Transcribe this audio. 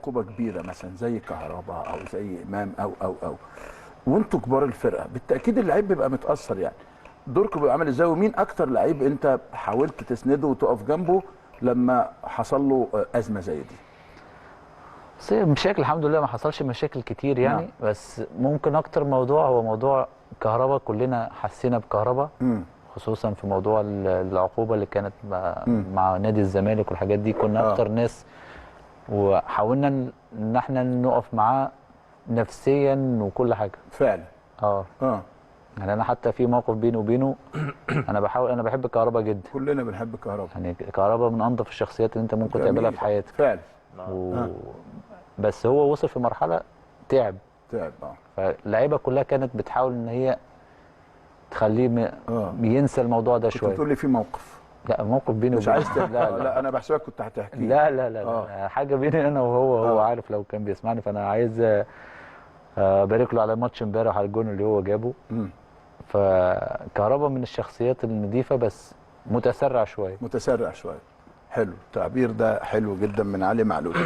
عقوبه كبيره مثلا زي كهربا او زي امام او وانتوا كبار الفرقه، بالتاكيد اللعيب بيبقى متاثر يعني. دوركم بيبقى عامل ازاي؟ ومين اكتر لعيب انت حاولت تسنده وتقف جنبه لما حصل له ازمه زي دي؟ بس هي مشاكل الحمد لله ما حصلش مشاكل كتير يعني. نعم. بس ممكن اكتر موضوع هو موضوع كهربا، كلنا حسينا بكهربا خصوصا في موضوع العقوبه اللي كانت مع نادي الزمالك والحاجات دي. كنا اكتر ناس وحاولنا ان احنا نقف معاه نفسيا وكل حاجه فعلا. اه يعني انا حتى في موقف بيني وبينه انا بحب كهربا جدا. كلنا بنحب كهربا يعني كهربا من انظف الشخصيات اللي انت ممكن تقابلها في حياتك فعلا. بس هو وصل في مرحله تعب. تعب فاللعيبه كلها كانت بتحاول ان هي تخليه ينسى الموضوع ده شويه. كنت بتقول لي في موقف؟ لا موقف بيني مش وبينه. عايز لا انا بحسبك كنت هتحكي. لا حاجه بيني انا وهو. هو عارف لو كان بيسمعني. فانا عايز ابارك له على ماتش امبارح على الجون اللي هو جابه. فكهربا من الشخصيات النظيفه بس متسرع شويه. حلو، التعبير ده حلو جدا من علي معلول.